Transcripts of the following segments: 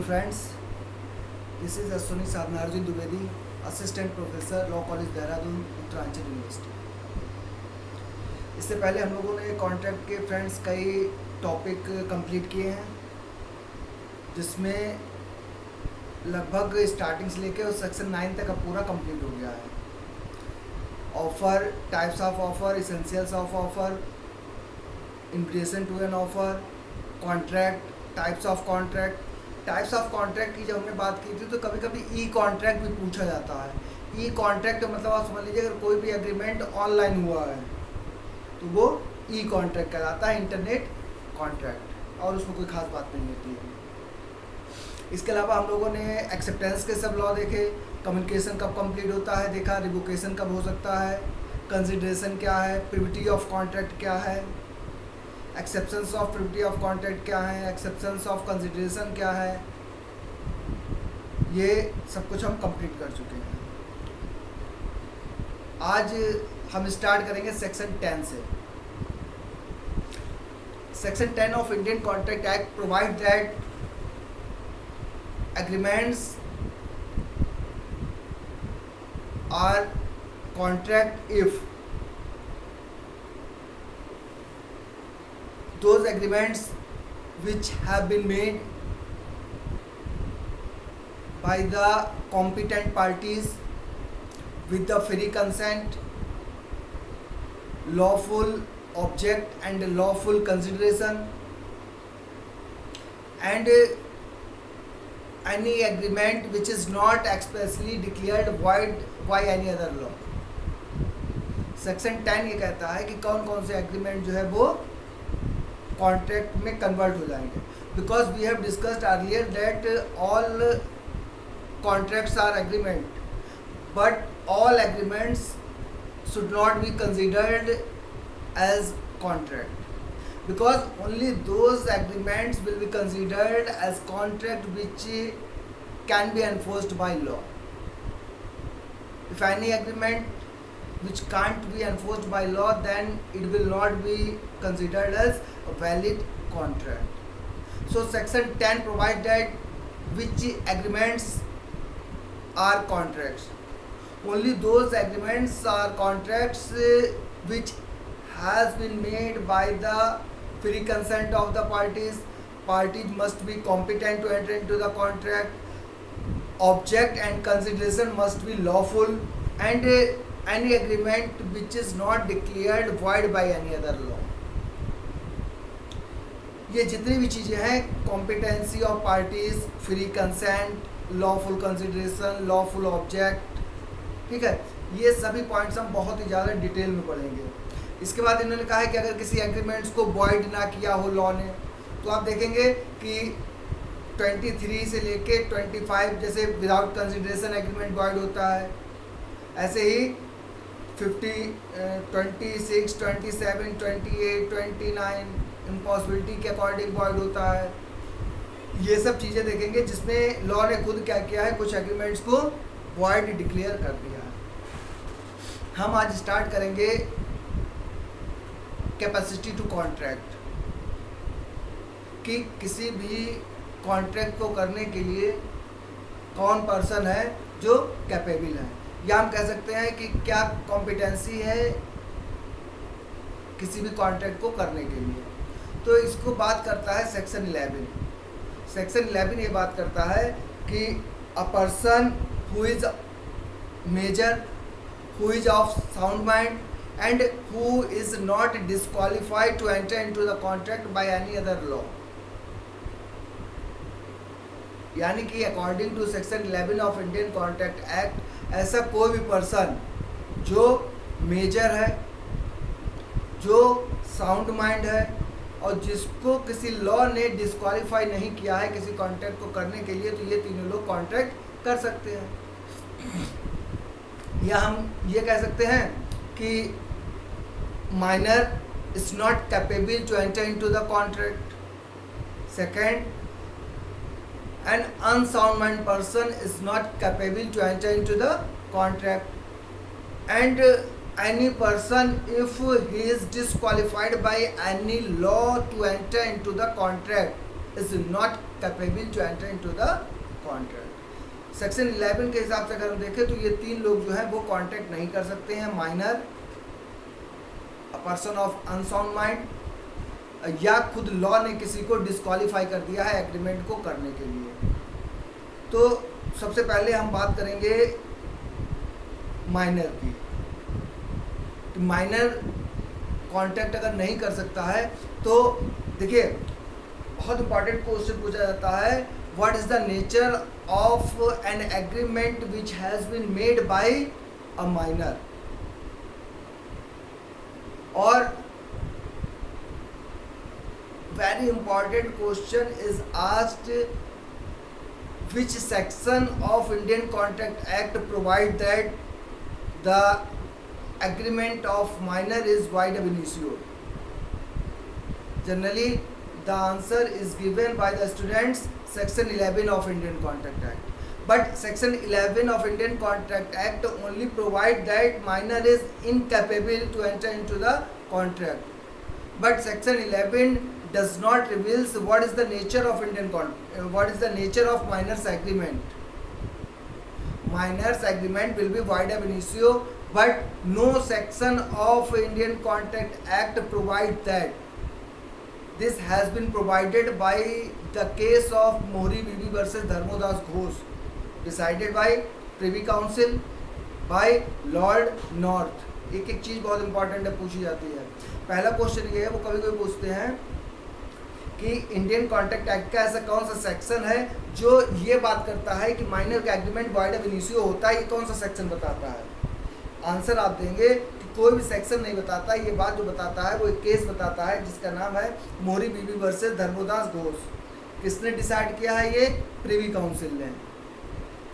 friends, this is Ashwini Sadnarji Dwivedi, Assistant Professor, Law College Dehradun, Uttaranchal university. इससे पहले हम लोगों ने कॉन्ट्रैक्ट के फ्रेंड्स कई टॉपिक कंप्लीट किए हैं, जिसमें लगभग स्टार्टिंग से लेकर सेक्शन 9 तक अब पूरा कंप्लीट हो गया है। Offer, types of offer, essentials of offer, invitation to an offer, contract, types of contract की जब हमने बात की थी तो कभी कभी ई कॉन्ट्रैक्ट भी पूछा जाता है। ई कॉन्ट्रैक्ट मतलब आप समझ लीजिए, अगर कोई भी एग्रीमेंट ऑनलाइन हुआ है तो वो ई कॉन्ट्रैक्ट कहलाता है, इंटरनेट कॉन्ट्रैक्ट, और उसमें कोई खास बात नहीं होती है। इसके अलावा हम लोगों ने एक्सेप्टेंस के सब लॉ देखे, कम्युनिकेशन कब कंप्लीट होता है देखा, रिवोकेशन कब हो सकता है, कंसिडरेशन क्या है, प्रिविटी ऑफ कॉन्ट्रैक्ट क्या है, exceptions of privity of contract क्या है, एक्सेप्शंस ऑफ कंसिडरेशन क्या है, ये सब कुछ हम कंप्लीट कर चुके हैं। आज हम स्टार्ट करेंगे सेक्शन 10 से। Section 10 of Indian contract act provide that agreements are contract if those agreements which have been made by the competent parties with the free consent, lawful object and lawful consideration, and any agreement which is not expressly declared void by any other law। Section 10 ये कहता है कि कौन कौन से agreement जो है वो कॉन्ट्रैक्ट में कन्वर्ट हो जाएंगे, because we have discussed earlier that all contracts are agreement, but all agreements should not be considered as contract, because only those agreements will be considered as contract which can be enforced by law. If any agreement which can't be enforced by law, then it will not be considered as a valid contract. So section 10 provides that which agreements are contracts. Only those agreements are contracts which has been made by the free consent of the parties. Parties must be competent to enter into the contract. Object and consideration must be lawful, and any agreement which is not declared void by any other law। ये जितनी भी चीज़ें हैं, competency of parties, free consent, lawful consideration, lawful object, ठीक है, ये सभी points हम बहुत ही ज़्यादा डिटेल में पढ़ेंगे। इसके बाद इन्होंने कहा है कि अगर किसी एग्रीमेंट्स को वॉइड ना किया हो लॉ ने, तो आप देखेंगे कि 23 से लेके 25 जैसे विदाउट कंसिडरेशन एग्रीमेंट वॉइड होता है, ऐसे ही 50, 26, 27, 28, 29 इम्पॉसिबिलिटी के अकॉर्डिंग वॉइड होता है। ये सब चीज़ें देखेंगे जिसमें लॉ ने खुद क्या किया है, कुछ एग्रीमेंट्स को वॉइड डिक्लेयर कर दिया है। हम आज स्टार्ट करेंगे कैपेसिटी टू कॉन्ट्रैक्ट, कि किसी भी कॉन्ट्रैक्ट को करने के लिए कौन पर्सन है जो कैपेबल है, या हम कह सकते हैं कि क्या कॉम्पिटेंसी है किसी भी कॉन्ट्रैक्ट को करने के लिए। तो इसको बात करता है सेक्शन 11। सेक्शन 11 ये बात करता है कि a person who is major, who is of sound mind and who is not disqualified to enter into the contract by any other law, यानी कि according to section 11 of Indian contract act, ऐसा कोई भी person जो major है, जो sound mind है, और जिसको किसी लॉ ने डिस्क्वालीफाई नहीं किया है किसी कॉन्ट्रैक्ट को करने के लिए, तो ये तीनों लोग कॉन्ट्रैक्ट कर सकते हैं। या हम ये कह सकते हैं कि minor is not capable to enter into the contract. Second, an unsound mind person is not capable to enter into the contract, and any person if he is disqualified by any law to enter into the contract is not capable to enter into the contract. Section 11 के हिसाब से अगर हम देखें तो ये 3 लोग जो हैं वो कॉन्ट्रैक्ट नहीं कर सकते हैं, minor, a person of unsound mind, या खुद लॉ ने किसी को डिस्क्वालीफाई कर दिया है एग्रीमेंट को करने के लिए। तो सबसे पहले हम बात करेंगे माइनर की। तो माइनर कॉन्ट्रैक्ट अगर नहीं कर सकता है तो देखिए बहुत इंपॉर्टेंट क्वेश्चन पूछा जाता है, what is the nature of an agreement which has been made by a minor. और very important question is asked, which section of Indian Contract Act provide that the agreement of minor is void ab initio? Generally the answer is given by the students section 11 of Indian Contract Act, but section 11 of Indian Contract Act only provide that minor is incapable to enter into the contract, but section 11 does not reveals what is the nature of what is the nature of minors agreement. Minors agreement will be void ab initio, but no section of Indian Contract Act provide that. This has been provided by the case of Mohri Bibi versus Dharmodas Ghosh, decided by Privy Council by Lord North. एक एक चीज़ बहुत important है, पूछी जाती है। पहला question ये है, वो कभी कभी पूछते हैं कि इंडियन कॉन्ट्रैक्ट एक्ट का ऐसा कौन सा सेक्शन है जो ये बात करता है कि माइनर का एग्रीमेंट वॉइड अब इनिशियो होता है, ये कौन सा सेक्शन बताता है। आंसर आप देंगे कि कोई भी सेक्शन नहीं बताता, ये बात जो बताता है वो एक केस बताता है जिसका नाम है मोहरी बीबी वर्सेस धर्मोदास घोष। किसने डिसाइड किया है ये? प्रिवी काउंसिल ने।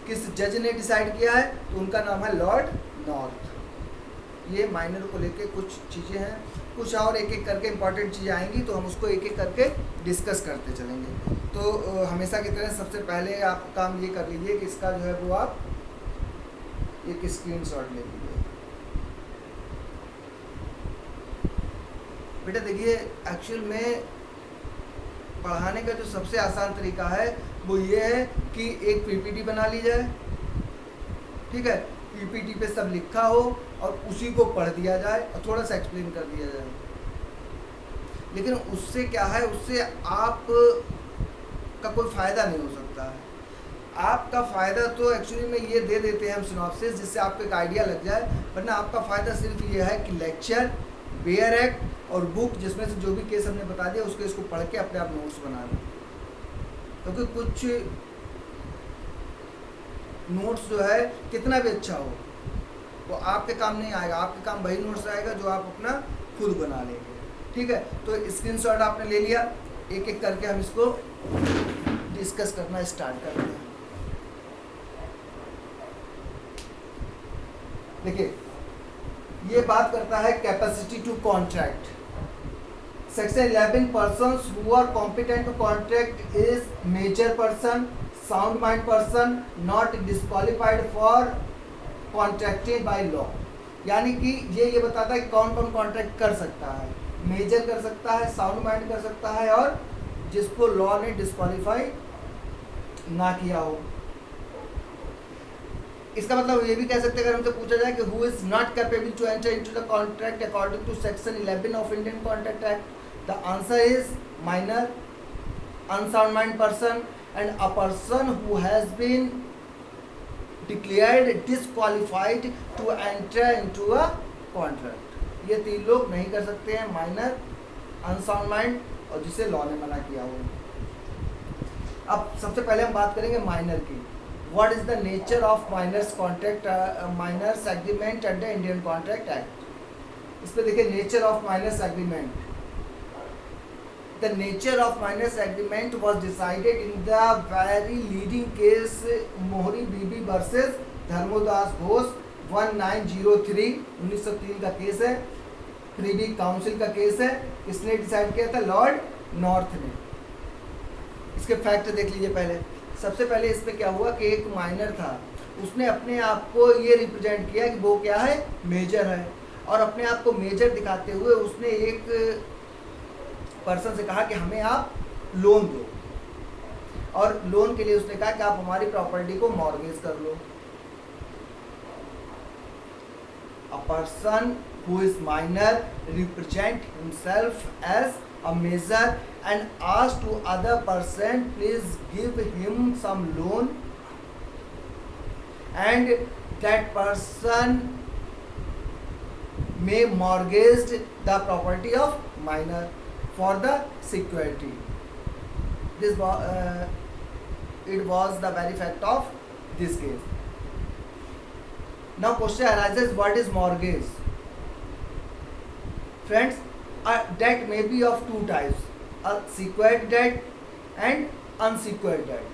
किस जज ने डिसाइड किया है? तो उनका नाम है लॉर्ड नॉर्थ। ये माइनर को लेके कुछ चीज़ें हैं, कुछ और एक एक करके इंपॉर्टेंट चीज़ें आएंगी तो हम उसको एक एक करके डिस्कस करते चलेंगे। तो हमेशा की तरह सबसे पहले आप काम ये कर लीजिए कि इसका जो है वो आप एक स्क्रीनशॉट ले लीजिए। बेटा देखिए, एक्चुअल में पढ़ाने का जो सबसे आसान तरीका है वो ये है कि एक पीपीटी बना ली जाए, ठीक है, पीपीटी पे सब लिखा हो और उसी को पढ़ दिया जाए और थोड़ा सा एक्सप्लेन कर दिया जाए। लेकिन उससे क्या है, उससे आप का कोई फ़ायदा नहीं हो सकता है। आपका फ़ायदा तो एक्चुअली में ये दे देते हैं हम सिनॉप्सिस, जिससे आपको एक आइडिया लग जाए, वरना आपका फ़ायदा सिर्फ ये है कि लेक्चर, बेयर एक्ट और बुक जिसमें से जो भी केस हमने बता दिया उसके इसको पढ़ के अपने आप नोट्स बना लें। क्योंकि कुछ नोट्स जो है कितना भी अच्छा हो वो आपके काम नहीं आएगा, आपके काम वही नोट्स आएगा जो आप अपना खुद बना लेंगे, ठीक है। तो स्क्रीनशॉट आपने ले लिया, एक एक करके हम इसको डिस्कस करना स्टार्ट करते हैं। देखिए, ये बात करता है capacity to contract. Section 11 persons who are competent to contract is major person, sound mind person, not disqualified for contracted by law. यानी कि ये बताता है कि कौन कौन कॉन्ट्रैक्ट कर सकता है। मेजर कर सकता है, साउंड माइंड कर सकता है, और जिसको लॉ ने डिस्क्वालीफाई ना किया हो। इसका मतलब ये भी कह सकते हैं, अगर हमसे पूछा जाए कि who is not capable to enter into the contract according to section 11 of Indian contract act, the answer is minor, unsound mind person and a person who has been declared disqualified to enter into a contract. ये तीन लोग नहीं कर सकते हैं, minor, unsound mind और जिसे law ने मना किया हो। अब सबसे पहले हम बात करेंगे माइनर की। What is the nature of minor's contract, minor's agreement under Indian contract act. इस पर देखिए, nature of minor's agreement. The nature of minors agreement was decided in the very leading case Mohri Bibi versus Dharmodas Ghosh 1903 1903 का case है, privy council का case है। किसने decide किया था? लॉर्ड नॉर्थ ने। इसके फैक्ट देख लीजिए। पहले सबसे पहले इसमें क्या हुआ कि एक माइनर था, उसने अपने आप को ये रिप्रेजेंट किया कि वो क्या है, मेजर है, और अपने आप को मेजर दिखाते हुए उसने एक पर्सन से कहा कि हमें आप लोन दो। और लोन के लिए उसने कहा कि आप हमारी प्रॉपर्टी को मॉर्गेज कर लो। A person who is minor represent himself as a measure and ask to other person please give him some loan, and that person may mortgage the property of minor for the security. This it was the very fact of this case. Now question arises, what is mortgage? Friends, a debt may be of two types, a secured debt and unsecured debt.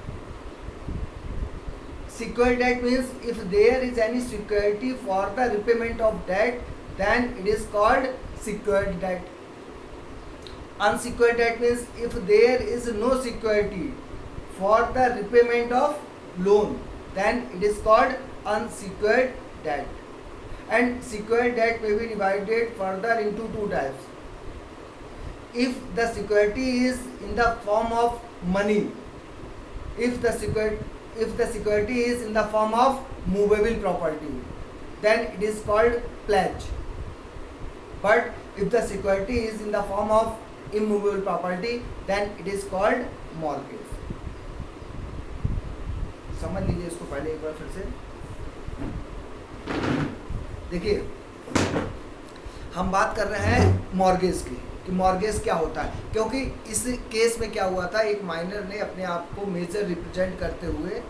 Secured debt means if there is any security for the repayment of debt, then it is called secured debt. Unsecured debt means if there is no security for the repayment of loan, then it is called unsecured debt. And secured debt may be divided further into two types. If the security is in the form of money, if the security is in the form of movable property, then it is called pledge. But if the security is in the form of immovable property, then it is called mortgage. समझ लीजिए इसको पहले एक बार फिर से। देखिए हम बात कर रहे हैं मॉर्गेज की कि मॉर्गेज क्या होता है, क्योंकि इस केस में क्या हुआ था, एक माइनर ने अपने आप को मेजर रिप्रेजेंट करते हुए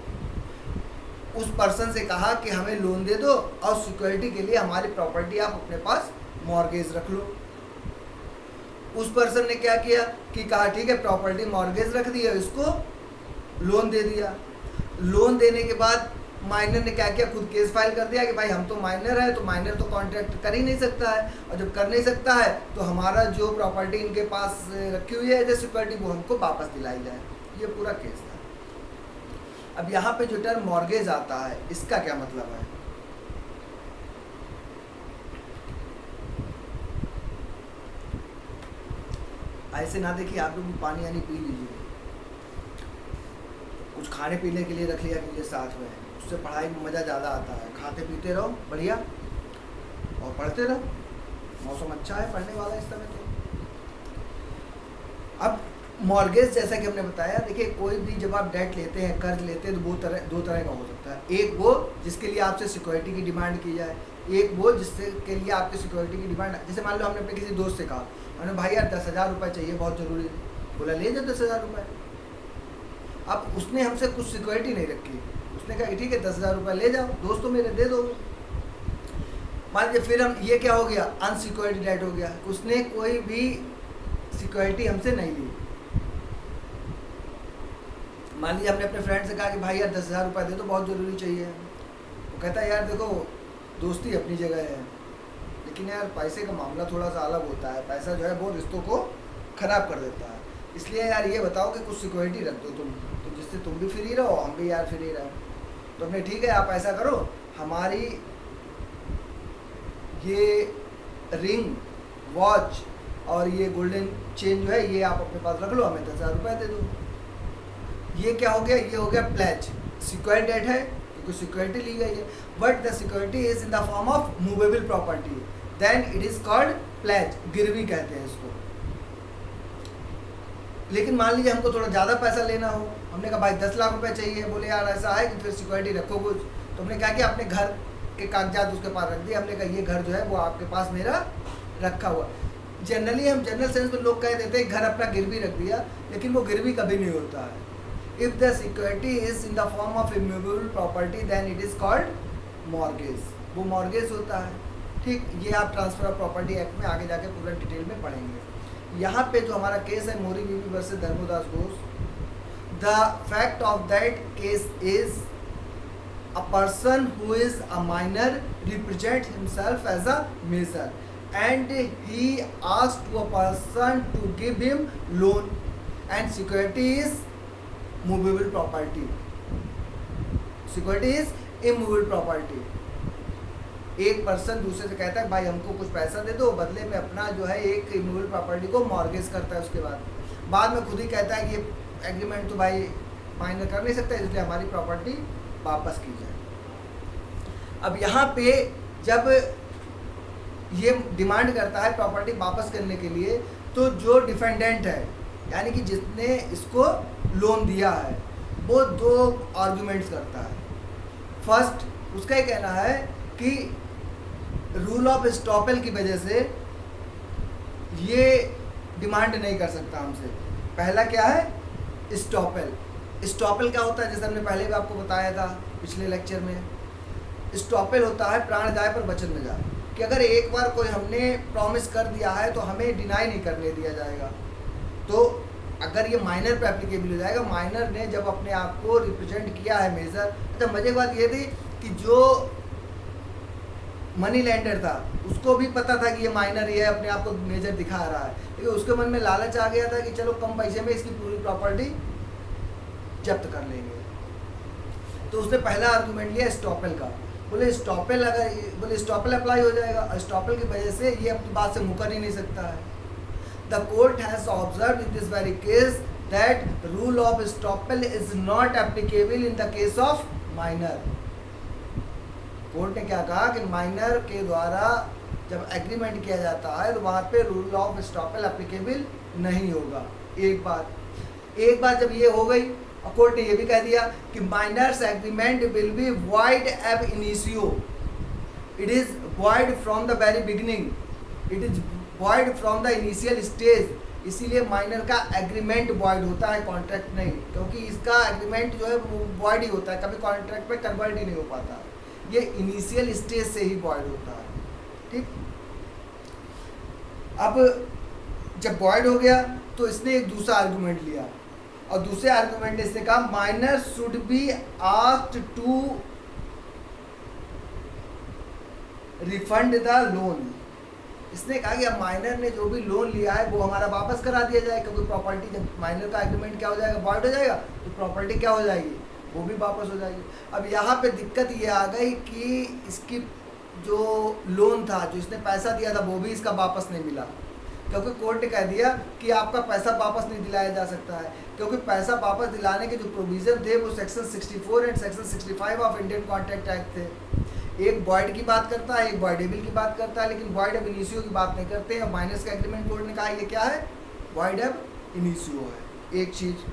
उस पर्सन से कहा कि हमें लोन दे दो और सिक्योरिटी के लिए हमारी प्रॉपर्टी आप अपने पास मॉर्गेज रख लो। उस पर्सन ने क्या किया कि कहा ठीक है प्रॉपर्टी मॉर्गेज रख दिया, इसको लोन दे दिया। लोन देने के बाद माइनर ने क्या किया, खुद केस फाइल कर दिया कि भाई हम तो माइनर है, तो माइनर तो कॉन्ट्रैक्ट कर ही नहीं सकता है, और जब कर नहीं सकता है तो हमारा जो प्रॉपर्टी इनके पास रखी हुई है एज ए सिक्योरिटी वो हमको वापस दिलाई जाए। ये पूरा केस था। अब यहाँ पे जो टर्म मॉर्गेज आता है इसका क्या मतलब है? ऐसे ना देखिए, आप लोग पानी यानी पी लीजिए, कुछ खाने पीने के लिए रख लिया कीजिए साथ में, उससे पढ़ाई में मज़ा ज़्यादा आता है। खाते पीते रहो बढ़िया और पढ़ते रहो, मौसम अच्छा है पढ़ने वाला इस समय तो। अब मॉर्गेज जैसा कि हमने बताया, देखिए कोई भी जब आप डेट लेते हैं, कर्ज लेते हैं, तो दो तरह का हो सकता है। एक वो जिसके लिए आपसे सिक्योरिटी की डिमांड की जाए, एक वो जिससे के लिए आपकी सिक्योरिटी की डिमांड, जैसे मान लो हमने अपने किसी दोस्त से कहा, हमने भाई यार 10,000 रुपये चाहिए बहुत ज़रूरी है, बोला ले जाओ 10,000 रुपये। अब उसने हमसे कुछ सिक्योरिटी नहीं रखी, उसने कहा ठीक है 10,000 रुपये ले जाओ, दोस्तों मेरे दे दो। मान लीजिए फिर हम, ये क्या हो गया, अनसिक्योर्ड डेट हो गया, उसने कोई भी सिक्योरिटी हमसे नहीं ली। मान लीजिए हमने अपने फ्रेंड से कहा कि भाई यार 10,000 रुपये दे दो बहुत ज़रूरी चाहिए, वो कहता है यार देखो दोस्ती अपनी जगह है, लेकिन यार पैसे का मामला थोड़ा सा अलग होता है, पैसा जो है वो रिश्तों को ख़राब कर देता है, इसलिए यार ये बताओ कि कुछ सिक्योरिटी रख दो तुम, तो जिससे तुम भी फ्री रहो हम भी यार फ्री रहो। तो हमने ठीक है आप ऐसा करो, हमारी ये रिंग, वॉच और ये गोल्डन चेन जो है ये आप अपने पास रख लो, हमें 10,000 रुपये दे दो। ये क्या हो गया, ये हो गया प्लेज, सिक्योर्ड डेट है क्योंकि सिक्योरिटी ली गई है, but the security is in the form of movable property, then it is called pledge, गिरवी कहते हैं इसको। लेकिन मान लीजिए हमको थोड़ा ज़्यादा पैसा लेना हो, हमने कहा भाई 10 लाख रुपए चाहिए, बोले यार ऐसा है कि फिर सिक्योरिटी रखो कुछ, तो हमने कहा कि अपने घर के कागजात उसके पास रख दिए, हमने कहा ये घर जो है वो आपके पास मेरा रखा हुआ। जनरली हम जनरल सेंस में लोग कह देते हैं घर अपना गिरवी रख दिया, लेकिन वो गिरवी कभी नहीं होता है। If the security is in the form of immovable property then it is called mortgage, वो मॉर्गेज होता है। ठीक, ये आप ट्रांसफर ऑफ प्रॉपर्टी एक्ट में आगे जाके पूरा डिटेल में पढ़ेंगे। यहाँ पे जो हमारा केस है Mohori Bibee versus Dharmodas Ghosh, the fact of that case is a person who is a minor represent himself as a major and he asked to a person to give him loan and security is movable property, security is immovable property. एक पर्सन दूसरे से कहता है भाई हमको कुछ पैसा दे दो, बदले में अपना जो है एक इमूवेबल प्रॉपर्टी को मॉर्गेज करता है, उसके बाद में खुद ही कहता है कि ये एग्रीमेंट तो भाई माइनर कर नहीं सकता, इसलिए हमारी प्रॉपर्टी वापस की जाए। अब यहाँ पे जब ये डिमांड करता है प्रॉपर्टी वापस करने के लिए, तो जो डिफेंडेंट है यानी कि जिसने इसको लोन दिया है वो दो आर्गुमेंट्स करता है। फर्स्ट, उसका ये कहना है कि रूल ऑफ स्टॉपेल की वजह से ये डिमांड नहीं कर सकता हमसे। पहला क्या है? स्टॉपेल। स्टॉपेल क्या होता है? जैसे हमने पहले भी आपको बताया था पिछले लेक्चर में, स्टॉपेल होता है प्राण जाए पर वचन न जाए, कि अगर एक बार कोई हमने प्रॉमिस कर दिया है तो हमें डिनाई नहीं करने दिया जाएगा। तो अगर ये माइनर पे एप्लीकेबल हो जाएगा, माइनर ने जब अपने आप को रिप्रेजेंट किया है मेजर। तो मजे की बात ये थी कि जो मनी लेंडर था उसको भी पता था कि ये माइनर ही है, अपने आप को मेजर दिखा रहा है, लेकिन उसके मन में लालच आ गया था कि चलो कम पैसे में इसकी पूरी प्रॉपर्टी जब्त कर लेंगे। तो उसने पहला आर्गुमेंट लिया स्टॉपेल का। बोले स्टॉपेल अप्लाई हो जाएगा, स्टॉपेल की वजह से ये अपनी बात से मुकर ही नहीं सकता है। The court has observed in this very case that rule of estoppel is not applicable in the case of minor. Court ने क्या कहा कि माइनर के द्वारा जब एग्रीमेंट किया जाता है तो वहाँ पे रूल ऑफ स्टॉपेल एप्लीकेबल नहीं होगा। एक बात जब ये हो गई, कोर्ट ने ये भी कह दिया कि miners agreement will be void एब initio. It is void from the very beginning, it is void from the initial stage. इसीलिए माइनर का एग्रीमेंट वॉइड होता है, कॉन्ट्रैक्ट नहीं, क्योंकि इसका एग्रीमेंट जो है वो वॉइड ही होता है, कभी कॉन्ट्रैक्ट में कन्वर्ट ही नहीं हो पाता। ये इनिशियल स्टेज से ही वॉइड होता है। ठीक, अब जब वॉइड हो गया तो इसने एक दूसरा आर्गुमेंट लिया, और दूसरे आर्गुमेंट ने इसने कहा minor should be asked to refund the loan. इसने कहा कि अब माइनर ने जो भी लोन लिया है वो हमारा वापस करा दिया जाए, क्योंकि प्रॉपर्टी जब माइनर का एग्रीमेंट क्या हो जाएगा, वॉइड हो जाएगा, तो प्रॉपर्टी क्या हो जाएगी, वो भी वापस हो जाएगी। अब यहाँ पे दिक्कत ये आ गई कि इसकी जो लोन था, जो इसने पैसा दिया था, वो भी इसका वापस नहीं मिला, क्योंकि कोर्ट ने कह दिया कि आपका पैसा वापस नहीं दिलाया जा सकता है, क्योंकि पैसा वापस दिलाने के जो प्रोविज़न थे वो section 64 and section 65 of Indian contract act थे। एक वॉइड की बात करता है, एक वॉइडेबल की बात करता है, लेकिन वॉइड एब इनिशियो की बात नहीं करते हैं। माइनस का एग्रीमेंट कोर्ट ने कहा ये क्या है, वॉइड एब इनिशियो है, एक चीज़।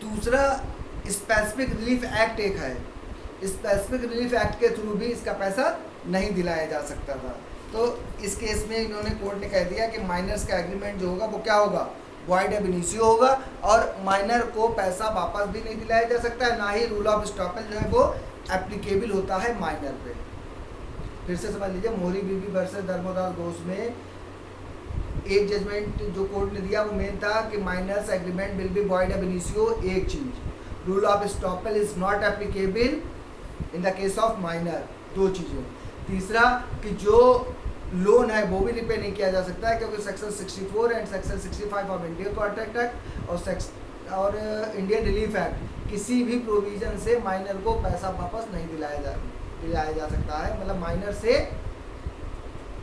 दूसरा, स्पेसिफिक रिलीफ एक्ट एक है, स्पेसिफिक रिलीफ एक्ट के थ्रू भी इसका पैसा नहीं दिलाया जा सकता था। तो इस केस में इन्होंने कोर्ट ने कह दिया कि माइनर्स का एग्रीमेंट जो होगा वो क्या होगा, वॉइड एब इनिशियो होगा, और माइनर को पैसा वापस भी नहीं दिलाया जा सकता है, ना ही रूल ऑफ स्टॉपेल जो है वो एप्लीकेबल होता है माइनर पे। फिर से समझ लीजिए, मोरी बीबी वर्सेस धर्मदास घोष में एक जजमेंट जो कोर्ट ने दिया वो मेन था कि miners agreement will be void एब इनिशियो, एक चीज़। Rule of estoppel is not applicable in the case of minor, दो चीज़ें। तीसरा कि जो लोन है वो भी रिपे नहीं किया जा सकता है, क्योंकि section 64 and section 65 of Indian contract act और इंडियन रिलीफ एक्ट किसी भी प्रोविज़न से माइनर को पैसा वापस नहीं दिलाया जा सकता है, मतलब माइनर से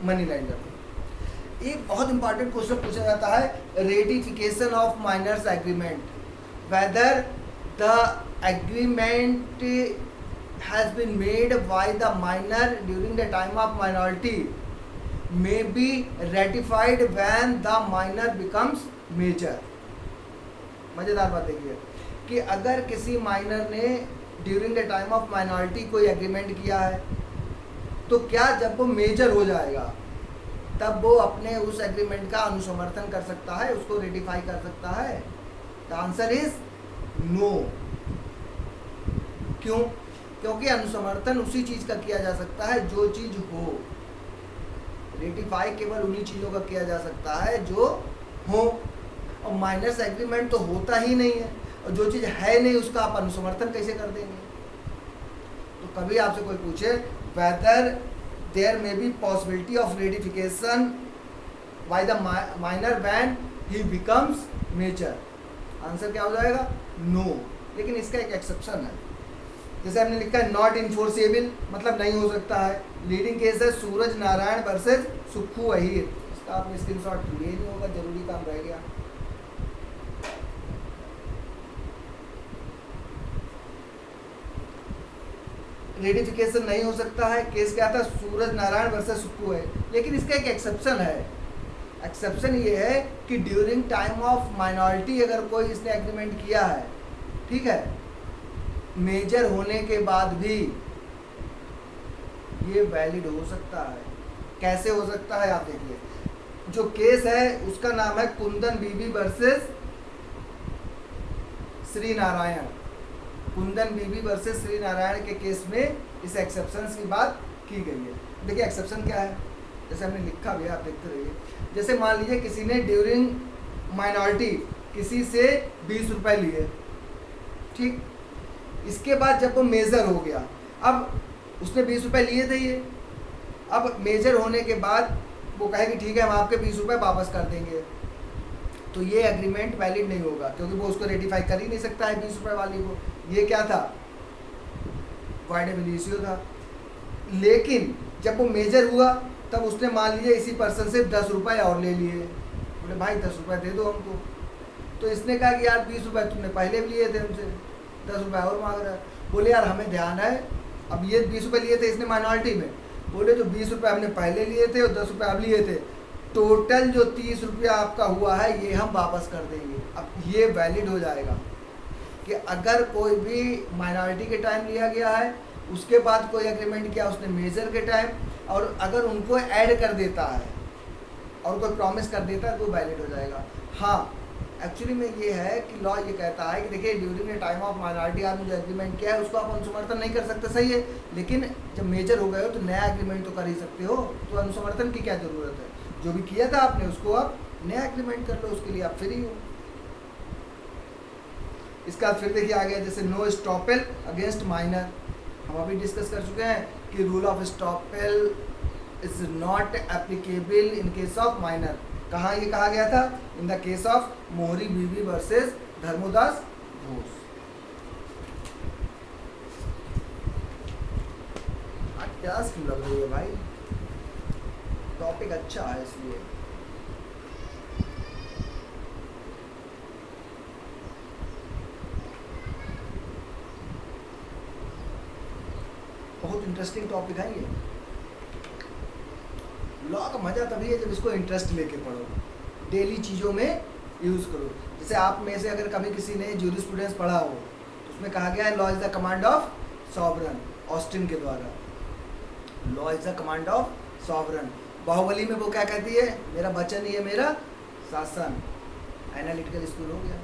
मनी लेंडर। एक बहुत इंपॉर्टेंट क्वेश्चन पूछा जाता है, ratification of minor's agreement, whether the agreement has been made by the minor during the time of minority may be ratified when the minor becomes major। मज़ेदार बात देखिए कि अगर किसी माइनर ने during the time of minority कोई agreement किया है, तो क्या जब वो मेजर हो जाएगा तब वो अपने उस एग्रीमेंट का अनुसमर्थन कर सकता है, उसको रेटिफाई कर सकता है? The answer is no. क्यों? क्योंकि अनुसमर्थन उसी चीज़ का किया जा सकता है जो चीज़ हो, रेटिफाई केवल उन्हीं चीज़ों का किया जा सकता है जो हो, और माइनर्स एग्रीमेंट तो होता ही नहीं है, और जो चीज़ है नहीं उसका आप अनुसमर्थन कैसे कर देंगे? तो कभी आपसे कोई पूछे whether there may be possibility of ratification by the minor when he becomes major, answer क्या हो जाएगा? नो। लेकिन इसका एक एक्सेप्शन है, जैसे हमने लिखा है नॉट इन्फोर्सेबल, मतलब नहीं हो सकता है। लीडिंग केस है सूरज नारायण वर्सेस सुक्खू अहीर, इसका आपने स्क्रीनशॉट लिए नहीं होगा, जरूरी काम रह गया। रेडिफिकेशन नहीं हो सकता है। केस क्या था, सूरज नारायण वर्सेस सुक्कू है। लेकिन इसका एक एक्सेप्शन है। एक्सेप्शन ये है कि ड्यूरिंग टाइम ऑफ माइनॉरिटी अगर कोई इसने एग्रीमेंट किया है, ठीक है, मेजर होने के बाद भी ये वैलिड हो सकता है। कैसे हो सकता है आप देखिए, जो केस है उसका नाम है कुंदन बीबी वर्सेस श्री नारायण। कुंदन बीबी वर्सेस श्री नारायण के केस में इस एक्सेप्शन की बात की गई है। देखिए एक्सेप्शन क्या है, जैसे हमने लिखा भी है, आप देखते रहिए। जैसे मान लीजिए किसी ने ड्यूरिंग माइनॉरिटी किसी से 20 रुपए लिए, ठीक, इसके बाद जब वो मेजर हो गया, अब उसने 20 रुपए लिए थे ये, अब मेजर होने के बाद वो कहे कि ठीक है हम आपके 20 रुपए वापस कर देंगे, तो ये एग्रीमेंट वैलिड नहीं होगा, क्योंकि वो उसको रेटिफाई कर ही नहीं सकता है 20 रुपए वाली को। ये क्या था, वाइड एबिलिशियो था। लेकिन जब वो मेजर हुआ तब उसने मान लीजिए इसी पर्सन से 10 रुपए और ले लिए, बोले भाई 10 रुपए दे दो हमको। तो इसने कहा कि यार 20 रुपए तुमने पहले भी लिए थे हमसे, 10 रुपए और मांग रहा है। बोले यार हमें ध्यान है, अब ये 20 रुपए लिए थे इसने माइनॉरिटी में, बोले जो 20 रुपए हमने पहले लिए थे और 10 रुपए अब लिए थे, टोटल जो 30 रुपया आपका हुआ है ये हम वापस कर देंगे। अब ये वैलिड हो जाएगा कि अगर कोई भी माइनॉरिटी के टाइम लिया गया है, उसके बाद कोई एग्रीमेंट किया उसने मेजर के टाइम, और अगर उनको ऐड कर देता है और कोई प्रॉमिस कर देता है तो वैलिड हो जाएगा। हाँ, एक्चुअली में ये है कि लॉ ये कहता है कि देखिए during the time of minority आपने जो एग्रीमेंट किया है उसको आप अनुसमर्थन नहीं कर सकते, सही है, लेकिन जब मेजर हो गए हो तो नया एग्रीमेंट तो कर ही सकते हो, तो अनुसमर्थन की क्या ज़रूरत है। जो भी किया था आपने उसको आप नया एग्रीमेंट कर लो, उसके लिए आप फ्री हो। इसका फिर देखिए आ गया जैसे नो स्टॉपेल अगेंस्ट माइनर। हम अभी डिस्कस कर चुके हैं कि rule of estoppel is not applicable in case of minor. कहाँ ये कहा गया था, इन the case of Mohori Bibi versus Dharmodas Ghosh. प्यास क्यों लग रही है भाई, टॉपिक अच्छा है इसलिए। बहुत इंटरेस्टिंग टॉपिक है ये। लॉ का मजा तभी है जब इसको इंटरेस्ट लेके पढ़ो, डेली चीज़ों में यूज़ करो। जैसे आप में से अगर कभी किसी ने जूरिस्प्रूडेंस पढ़ा हो तो उसमें कहा गया है law is the command of sovereign, Austin के द्वारा। Law is the command of sovereign. Baahubali में वो क्या कहती है, मेरा वचन ही है मेरा शासन। एनालिटिकल स्कूल हो गया।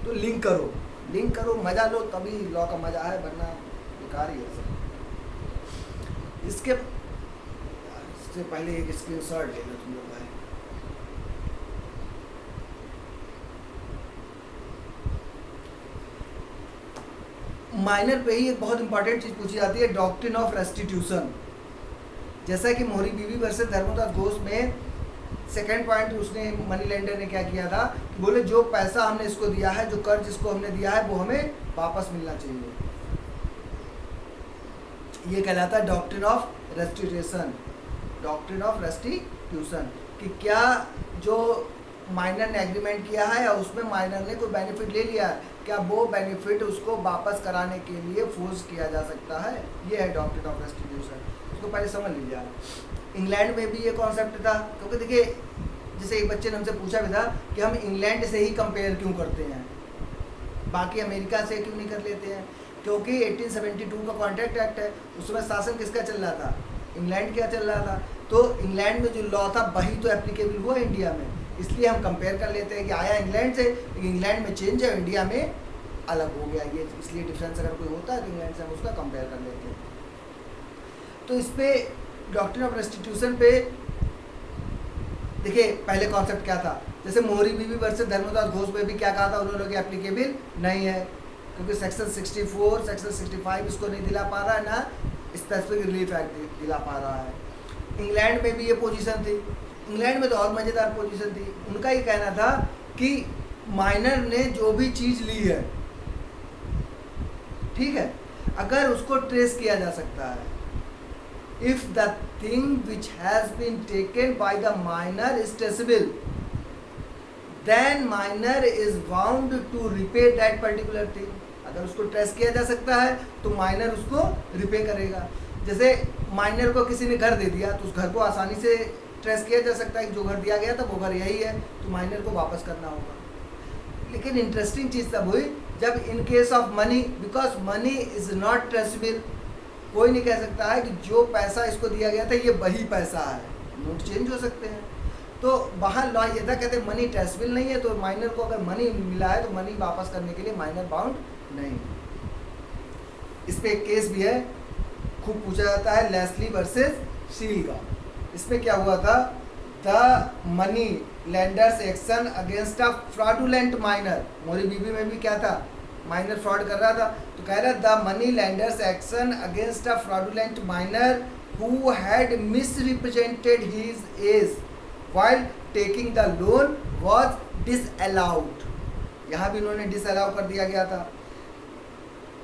तो लिंक करो, लिंक करो, मजा लो, तभी लॉ का मजा है, वरना बेकार ही है सब। इससे पहले एक स्क्रीनशॉट ले लो तुम लोग भाई। माइनर पे ही एक बहुत इंपॉर्टेंट चीज पूछी जाती है, डॉक्ट्रिन ऑफ रेस्टिट्यूशन। जैसा कि मोहरी बीबी वर्सेस धर्मोदास घोष में सेकंड पॉइंट उसने मनी लेंडर ने क्या किया था, बोले जो पैसा हमने इसको दिया है, जो कर्ज इसको हमने दिया है वो हमें वापस मिलना चाहिए। ये कहलाता है doctrine of restitution. Doctrine of restitution कि क्या जो माइनर ने एग्रीमेंट किया है या उसमें माइनर ने कोई बेनिफिट ले लिया है, क्या वो बेनिफिट उसको वापस कराने के लिए फोर्स किया जा सकता है। ये है डॉक्ट्रिन ऑफ रेस्टिट्यूशन। उसको पहले समझ लीजिए आप। इंग्लैंड में भी ये कॉन्सेप्ट था, क्योंकि देखिए जैसे एक बच्चे ने हमसे पूछा भी था कि हम इंग्लैंड से ही कंपेयर क्यों करते हैं, बाकी अमेरिका से क्यों नहीं कर लेते हैं। क्योंकि 1872 का कॉन्ट्रैक्ट एक्ट है, उस समय शासन किसका चल रहा था, इंग्लैंड क्या चल रहा था। तो इंग्लैंड में जो लॉ था वही तो एप्लीकेबल हुआ इंडिया में, इसलिए हम कंपेयर कर लेते हैं कि आया इंग्लैंड से, लेकिन इंग्लैंड में चेंज है, इंडिया में अलग हो गया। ये इसलिए डिफरेंस अगर कोई होता है तो इंग्लैंड से हम उसका कंपेयर कर लेते हैं। तो इस पर डॉक्ट्रिन ऑफ रेस्टिट्यूशन पे देखिए पहले कॉन्सेप्ट क्या था, जैसे मोहरी बीबी वर्सेस धर्मोदास घोष में भी क्या कहा था उन्होंने कि एप्लीकेबल नहीं है, क्योंकि सेक्शन 64 सेक्शन 65 इसको नहीं दिला पा रहा है, ना स्पेसिफिक रिलीफ एक्ट दिला पा रहा है। इंग्लैंड में भी ये पोजीशन थी। इंग्लैंड में तो और मज़ेदार पोजीशन थी। उनका ये कहना था कि माइनर ने जो भी चीज़ ली है, ठीक है, अगर उसको ट्रेस किया जा सकता है, if the thing which has been taken by the minor is traceable, then minor is bound to repay that particular thing. अगर उसको ट्रेस किया जा सकता है तो माइनर उसको रिपे करेगा। जैसे माइनर को किसी ने घर दे दिया तो उस घर को आसानी से ट्रेस किया जा सकता है कि जो घर दिया गया था वो घर यही है, तो माइनर को वापस करना होगा। लेकिन इंटरेस्टिंग चीज़ तब हुई जब in case of money, because money is not traceable, कोई नहीं कह सकता है कि जो पैसा इसको दिया गया था ये वही पैसा है, नोट चेंज हो सकते हैं। तो वहाँ लॉ ये था, कहते मनी ट्रेसेबल नहीं है, तो माइनर को अगर मनी मिला है तो मनी वापस करने के लिए माइनर बाउंड नहीं। इस पे एक केस भी है, खूब पूछा जाता है, लेस्ली वर्सेस शील का। इसमें क्या हुआ था, the money lenders action against a fraudulent minor, Mohori Bibi में भी क्या था, माइनर फ्रॉड कर रहा था, तो कह रहा the money lenders action against a fraudulent minor who had misrepresented his age while taking the loan was disallowed. यहाँ भी इन्होंने डिसअलाउ कर दिया गया था।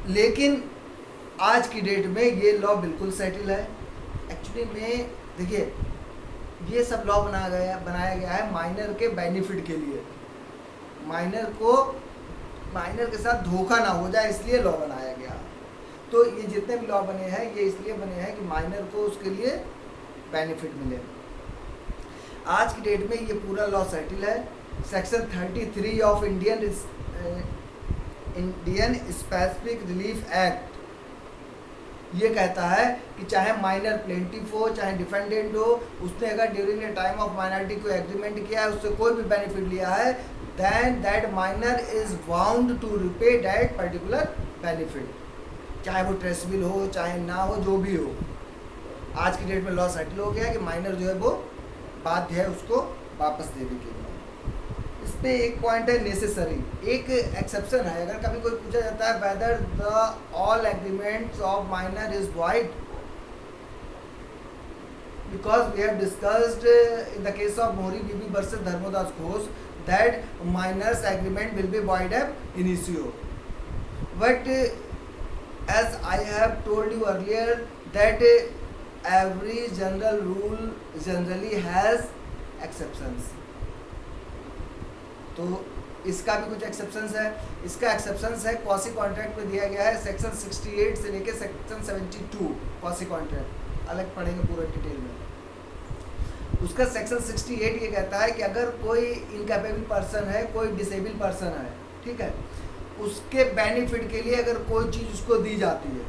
लेकिन आज की डेट में ये लॉ बिल्कुल सेटल है। एक्चुअली में देखिए, ये सब लॉ बनाया गया है माइनर के बेनिफिट के लिए, माइनर के साथ धोखा ना हो जाए, इसलिए लॉ बनाया गया। तो ये जितने भी लॉ बने हैं ये इसलिए बने हैं कि माइनर को उसके लिए बेनिफिट मिले। आज की डेट में ये पूरा लॉ सेटल है। Section 33 of Indian specific relief act ये कहता है कि चाहे माइनर प्लेंटिफ हो चाहे डिफेंडेंट हो, उसने अगर during the time of minority को एग्रीमेंट किया है, उससे कोई भी बेनिफिट लिया है, then that minor is bound to repay that particular benefit, चाहे वो ट्रेसेबल हो चाहे ना हो, जो भी हो। आज की डेट में लॉ सेटल हो गया कि माइनर जो है वो बाध्य है उसको वापस देने के लिए। इस पे एक पॉइंट है नेसेसरी, एक एक्सेप्शन है। अगर कभी कोई पूछा जाता है whether the all agreements of minor is void, because we have discussed in the case of Mohori Bibi versus Dharmodas Ghosh that minors agreement will be void एब इनिशियो, but as I have told you earlier that every general rule generally has exceptions। तो इसका भी कुछ exceptions है। इसका exceptions है quasi contract में दिया गया है सेक्शन 68 से लेके सेक्शन 72। क्वासी कॉन्ट्रैक्ट अलग पढ़ेंगे पूरा डिटेल में। उसका सेक्शन 68 ये कहता है कि अगर कोई इनकैपेबल पर्सन है, कोई डिसेबल पर्सन है, ठीक है, उसके बेनिफिट के लिए अगर कोई चीज़ उसको दी जाती है,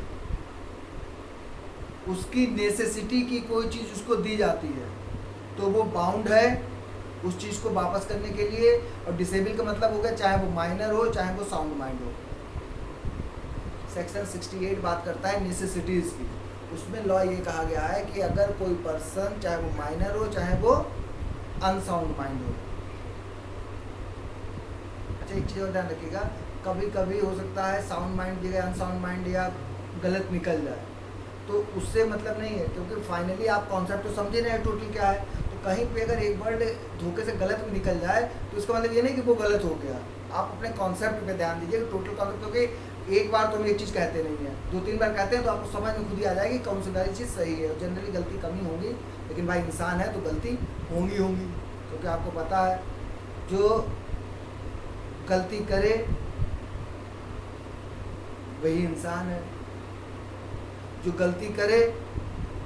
उसकी नेसेसिटी की कोई चीज़ उसको दी जाती है, तो वो बाउंड है उस चीज़ को वापस करने के लिए। और डिसेबल का मतलब हो गया चाहे वो माइनर हो चाहे वो साउंड माइंड हो। सेक्शन 68 बात करता है नेसेसिटीज़ की। उसमें लॉ ये कहा गया है कि अगर कोई पर्सन चाहे वो माइनर हो चाहे वो अनसाउंड माइंड हो। अच्छा, एक चीज़ और ध्यान रखिएगा, कभी कभी हो सकता है साउंड माइंड की जगह अनसाउंड माइंड या गलत निकल जाए, तो उससे मतलब नहीं है, क्योंकि फाइनली आप कॉन्सेप्ट तो समझे नहीं टोटल क्या है। तो कहीं पे अगर एक वर्ड धोखे से गलत भी निकल जाए तो इसका मतलब ये नहीं कि वो गलत हो गया। आप अपने कॉन्सेप्ट पे ध्यान दीजिए, टोटल कॉन्सेप्ट, क्योंकि एक बार तो हम एक चीज़ कहते नहीं हैं, 2-3 बार कहते हैं तो आपको समझ में खुद ही आ जाएगी कौन सी वाली चीज़ सही है। जनरली गलती कमी होगी, लेकिन भाई इंसान है तो गलती होंगी, क्योंकि आपको पता है जो गलती करे वही इंसान है, जो गलती करे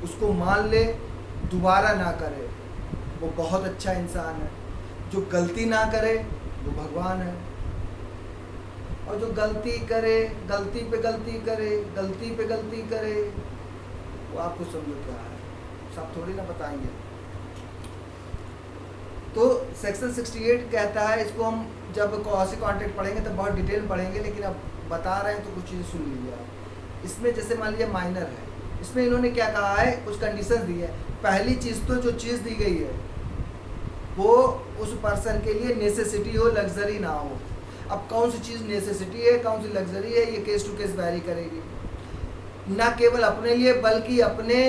उसको मान ले दोबारा ना करे वो बहुत अच्छा इंसान है, जो गलती ना करे वो भगवान है, और जो गलती करे, गलती पे गलती करे, गलती पे गलती करे, वो आपको समझो क्या है, सब थोड़ी ना बताएंगे। तो सेक्शन 68 कहता है, इसको हम जब क्वासी कॉन्ट्रैक्ट पढ़ेंगे तो बहुत डिटेल पढ़ेंगे, लेकिन अब बता रहे हैं तो कुछ चीज़ें सुन लीजिए आप। इसमें जैसे मान लीजिए माइनर है, इसमें इन्होंने क्या कहा है, कुछ कंडीशन दी है। पहली चीज़ तो जो चीज़ दी गई है वो उस पर्सन के लिए नेसेसिटी हो, लग्जरी ना हो। अब कौन सी चीज़ नेसेसिटी है कौन सी लग्जरी है, ये केस टू केस वैरी करेगी। ना केवल अपने लिए बल्कि अपने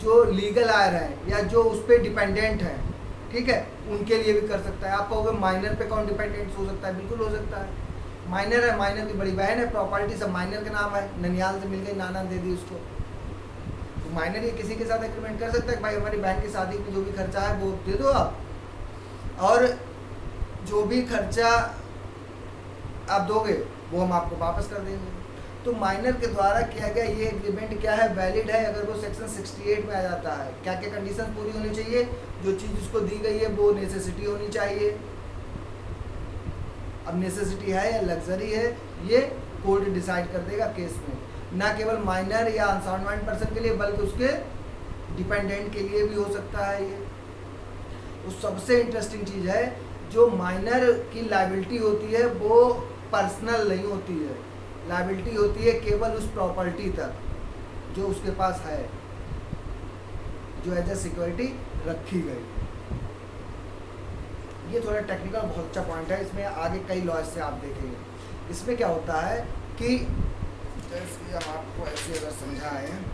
जो लीगल आयर हैं या जो उस पर डिपेंडेंट हैं, ठीक है, उनके लिए भी कर सकता है। आप कहोगे माइनर पे कौन डिपेंडेंट हो सकता है, बिल्कुल हो सकता है। माइनर है, माइनर की बड़ी बहन है, प्रॉपर्टी सब माइनर के नाम है, ननियाल से मिल गई, नाना दे दी उसको, तो माइनर ये किसी के साथ एग्रीमेंट कर सकता है कि भाई हमारी बहन की शादी में जो भी खर्चा है वो दे दो आप, और जो भी खर्चा आप दोगे वो हम आपको वापस कर देंगे। तो माइनर के द्वारा किया गया ये एग्रीमेंट क्या है, वैलिड है अगर वो सेक्शन 68 में आ जाता है। क्या क्या कंडीशन पूरी होनी चाहिए, जो चीज़ उसको दी गई है वो नेसेसिटी होनी चाहिए। अब नेसेसिटी है या लग्जरी है ये कोर्ट डिसाइड कर देगा केस में, ना केवल माइनर या अनसाउंड माइंड पर्सन के लिए बल्कि उसके डिपेंडेंट के लिए भी हो सकता है ये। तो सबसे इंटरेस्टिंग चीज़ है जो माइनर की लायबिलिटी होती है वो पर्सनल नहीं होती है, लायबिलिटी होती है केवल उस प्रॉपर्टी तक जो उसके पास है, जो एज ए सिक्योरिटी रखी गई। ये थोड़ा टेक्निकल बहुत अच्छा पॉइंट है, इसमें आगे कई लॉज से आप देखेंगे। इसमें क्या होता है कि जैसे हम आपको ऐसे अगर समझाएं,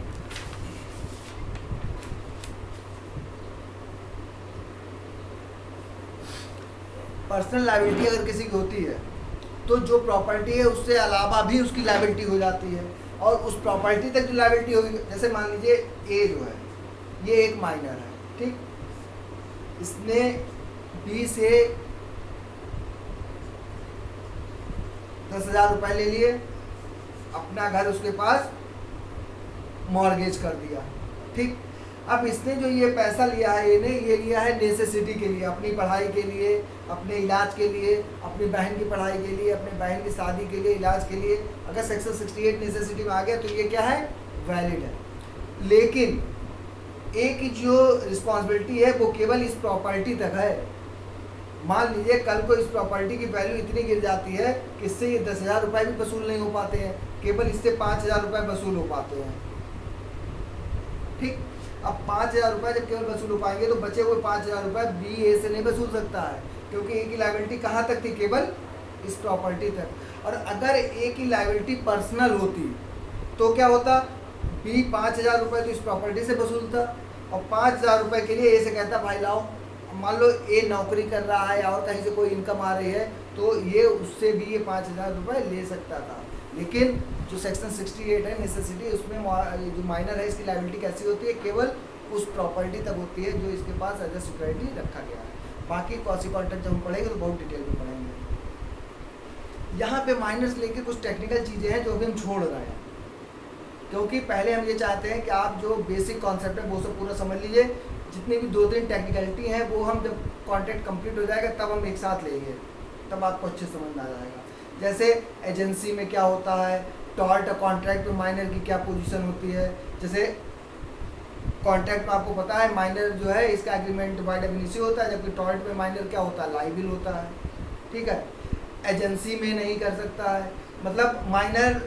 पर्सनल लायबिलिटी अगर किसी की होती है तो जो प्रॉपर्टी है उससे अलावा भी उसकी लायबिलिटी हो जाती है, और उस प्रॉपर्टी तक जो लायबिलिटी होगी, जैसे मान लीजिए ए जो है ये एक माइनर है, ठीक, इसने बी से 10,000 रुपये ले लिए, अपना घर उसके पास मॉर्गेज कर दिया, ठीक। अब इसने जो ये पैसा लिया है ये लिया है नेसेसिटी के लिए, अपनी पढ़ाई के लिए, अपने इलाज के लिए, अपनी बहन की पढ़ाई के लिए, अपने बहन की शादी के लिए, इलाज के लिए। अगर सेक्शन 68 नेसेसिटी में आ गया तो ये क्या है, वैलिड है। लेकिन ए की जो रिस्पॉन्सिबिलिटी है वो केवल इस प्रॉपर्टी तक है। मान लीजिए कल को इस प्रॉपर्टी की वैल्यू इतनी गिर जाती है कि इससे ये 10,000 रुपये भी वसूल नहीं हो पाते हैं, केवल इससे 5,000 रुपये वसूल हो पाते हैं, ठीक। अब 5,000 रुपये जब केवल वसूल हो पाएंगे तो बचे हुए 5,000 रुपये बी ए से नहीं वसूल सकता है, क्योंकि ए की लायबिलिटी कहाँ तक थी, केवल इस प्रॉपर्टी तक। और अगर ए की लायबिलिटी पर्सनल होती तो क्या होता, बी 5,000 रुपये तो इस प्रॉपर्टी से वसूलता और 5,000 रुपये के लिए ए से कहता भाई लाओ। मान लो ए नौकरी कर रहा है और कहीं से कोई इनकम आ रही है तो ये उससे भी ये 5,000 रुपये ले सकता था। लेकिन जो सेक्शन 68 है नेसेसिटी, उसमें जो माइनर है इसकी लायबिलिटी कैसी होती है, केवल उस प्रॉपर्टी तक होती है जो इसके पास एज ए सिक्योरिटी रखा गया है। बाकी क्वासी कॉन्ट्रैक्ट जब हम पढ़ेंगे तो बहुत डिटेल में पढ़ेंगे। यहाँ पे माइनर्स लेके कुछ टेक्निकल चीज़ें हैं जो अभी हम छोड़ रहे हैं, क्योंकि पहले हम ये चाहते हैं कि आप जो बेसिक कॉन्सेप्ट है वो सब पूरा समझ लीजिए। जितनी भी 2-3 टेक्निकलिटी हैं वो हम जब कॉन्ट्रैक्ट कंप्लीट हो जाएगा तब हम एक साथ लेंगे, तब आपको अच्छे समझ में आ जाएगा। जैसे एजेंसी में क्या होता है, टॉर्ट कॉन्ट्रैक्ट में माइनर की क्या पोजीशन होती है। जैसे कॉन्ट्रैक्ट में आपको पता है माइनर जो है इसका एग्रीमेंट बाय डेफिनिशन होता है, जबकि टॉर्ट में माइनर क्या होता है, लाइबिल होता है, ठीक है। एजेंसी में नहीं कर सकता है, मतलब माइनर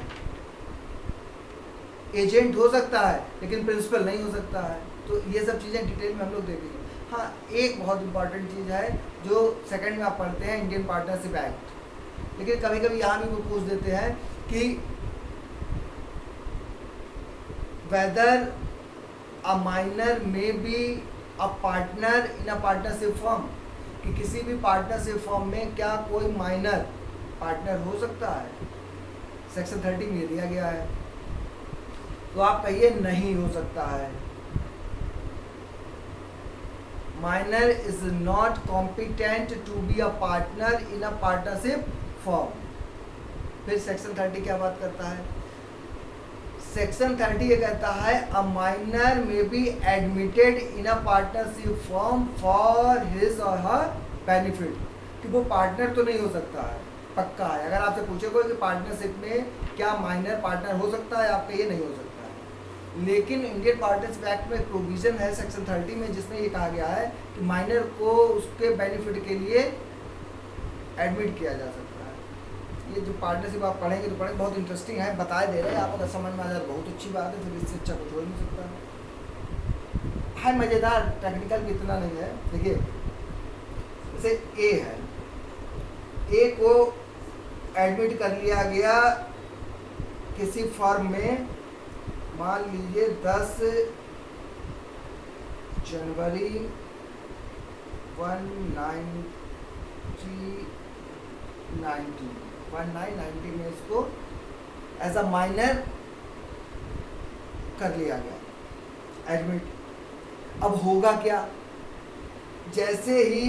एजेंट हो सकता है लेकिन प्रिंसिपल नहीं हो सकता है। तो ये सब चीज़ें डिटेल में हम लोग देखेंगे। हाँ, एक बहुत इंपॉर्टेंट चीज़ है जो सेकंड में आप पढ़ते हैं, इंडियन पार्टनरशिप एक्ट। लेकिन कभी कभी यहाँ भी वो पूछ देते हैं कि वेदर अ माइनर में B a partner in a partnership firm, कि किसी भी पार्टनरशिप फर्म में क्या कोई माइनर पार्टनर हो सकता है। सेक्शन 30 में दिया गया है, तो आप कहिए नहीं हो सकता है। Minor is not competent to be a partner in a partnership firm. फिर सेक्शन 30 क्या बात करता है, सेक्शन 30 ये कहता है अ माइनर में be admitted in a partnership firm for his और हर बेनिफिट, कि वो पार्टनर तो नहीं हो सकता है, पक्का है। अगर आपसे पूछे कोई कि पार्टनरशिप में क्या माइनर पार्टनर हो सकता है, आप कहिए नहीं हो सकता है। लेकिन इंडियन पार्टनरशिप एक्ट में एक प्रोविज़न है सेक्शन 30 में जिसमें ये कहा गया है कि माइनर को उसके बेनिफिट के लिए एडमिट किया जा सकता है। ये जो पार्टनरशिप आप पढ़ेंगे तो पढ़ेंगे, बहुत इंटरेस्टिंग है, बताए दे रहे हैं। आप अगर समझ में आ जाए बहुत अच्छी बात है, फिर इससे अच्छा कुछ हो नहीं सकता है। मज़ेदार, टेक्निकल भी इतना नहीं है। देखिए जैसे ए है, ए को एडमिट कर लिया गया किसी फर्म में, मान लीजिए 10 जनवरी 1990 में इसको एज अ माइनर कर लिया गया एडमिट। अब होगा क्या, जैसे ही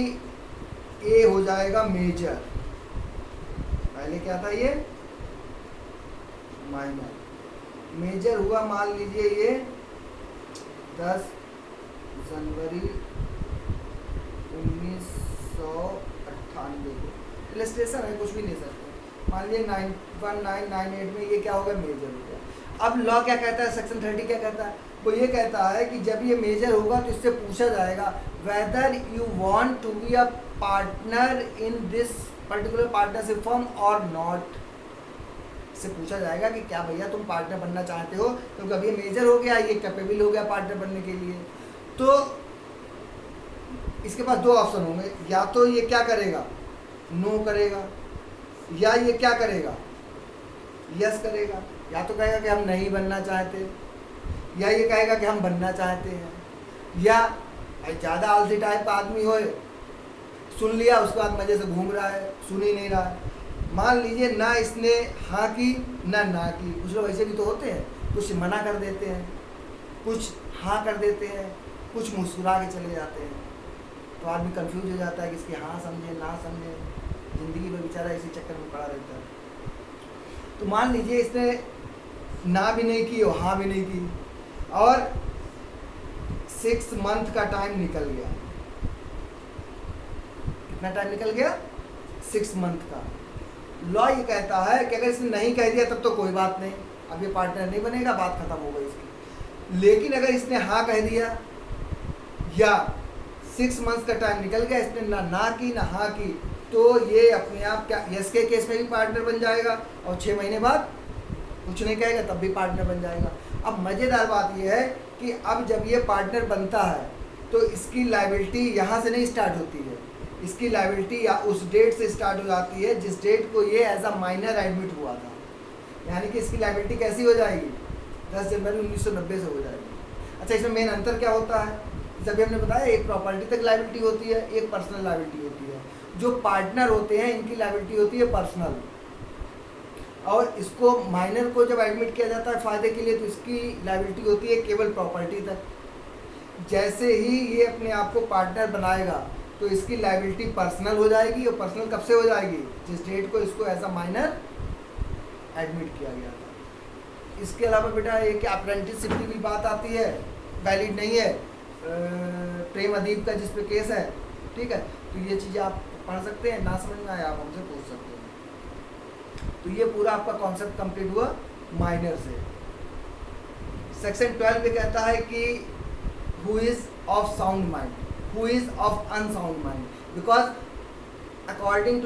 ए हो जाएगा मेजर, पहले क्या था ये माइनर। मेजर हुआ मान लीजिए ये 10 जनवरी 1998 को, इलस्ट्रेशन है, कुछ भी नहीं सकते। मान लीजिए 1998 में ये क्या होगा, मेजर हो गया। अब लॉ क्या कहता है, सेक्शन 30 क्या कहता है, वो ये कहता है कि जब ये मेजर होगा तो इससे पूछा जाएगा whether you want to be a partner in this particular partnership firm और नॉट। से पूछा जाएगा कि क्या भैया तुम पार्टनर बनना चाहते हो, क्योंकि अब ये मेजर हो गया, ये कैपेबल हो गया पार्टनर बनने के लिए। तो इसके पास दो ऑप्शन होंगे, या तो ये क्या करेगा, नो करेगा, या ये क्या करेगा, यस करेगा। या तो कहेगा कि हम नहीं बनना चाहते, या ये कहेगा कि हम बनना चाहते हैं। या ज़्यादा आलसी टाइप आदमी हो, सुन लिया उसके बाद मज़े से घूम रहा है, सुन ही नहीं रहा है। मान लीजिए ना इसने हाँ की ना की, कुछ लोग ऐसे भी तो होते हैं, कुछ मना कर देते हैं, कुछ हाँ कर देते हैं, कुछ मुस्कुरा के चले जाते हैं। तो आदमी कंफ्यूज हो जाता है कि इसकी हाँ समझे ना समझे, ज़िंदगी में बेचारा इसी चक्कर में पड़ा रहता है। तो मान लीजिए इसने ना भी नहीं की और हाँ भी नहीं की, और 6 मंथ का टाइम निकल गया। कितना टाइम निकल गया, 6 मंथ का। लॉ ये कहता है कि अगर इसने नहीं कह दिया तब तो कोई बात नहीं, अब ये पार्टनर नहीं बनेगा, बात खत्म हो गई इसकी। लेकिन अगर इसने हाँ कह दिया या 6 मंथ का टाइम निकल गया, इसने ना की ना हाँ की, तो ये अपने आप क्या यस के केस में भी पार्टनर बन जाएगा, और 6 महीने बाद कुछ नहीं कहेगा तब भी पार्टनर बन जाएगा। अब मज़ेदार बात यह है कि अब जब ये पार्टनर बनता है तो इसकी लायबिलिटी यहाँ से नहीं स्टार्ट होती है, इसकी लायबिलिटी या उस डेट से स्टार्ट हो जाती है जिस डेट को ये एज अ माइनर एडमिट हुआ था। यानी कि इसकी लायबिलिटी कैसी हो जाएगी, 10 जनवरी 1990 से हो जाएगी। अच्छा, इसमें मेन अंतर क्या होता है, जब हमने बताया एक प्रॉपर्टी तक लायबिलिटी होती है, एक पर्सनल लायबिलिटी होती है। जो पार्टनर होते हैं इनकी लायबिलिटी होती है पर्सनल, और इसको माइनर को जब एडमिट किया जाता है फ़ायदे के लिए तो इसकी लायबिलिटी होती है केवल प्रॉपर्टी तक। जैसे ही ये अपने आप को पार्टनर बनाएगा तो इसकी लायबिलिटी पर्सनल हो जाएगी, और पर्सनल कब से हो जाएगी, जिस डेट को इसको एज अ माइनर एडमिट किया गया था। इसके अलावा बेटा एक अप्रेंटिसशिप की भी बात आती है, वैलिड नहीं है, प्रेम अदीब का जिस पे केस है, ठीक है। तो ये चीज़ें आप पढ़ सकते हैं, ना समझ में आए आप हमसे पूछ सकते हैं। तो ये पूरा आपका कॉन्सेप्ट कंप्लीट हुआ माइनर से। सेक्शन 12 में कहता है कि who is of sound mind, who is of unsound mind, because according to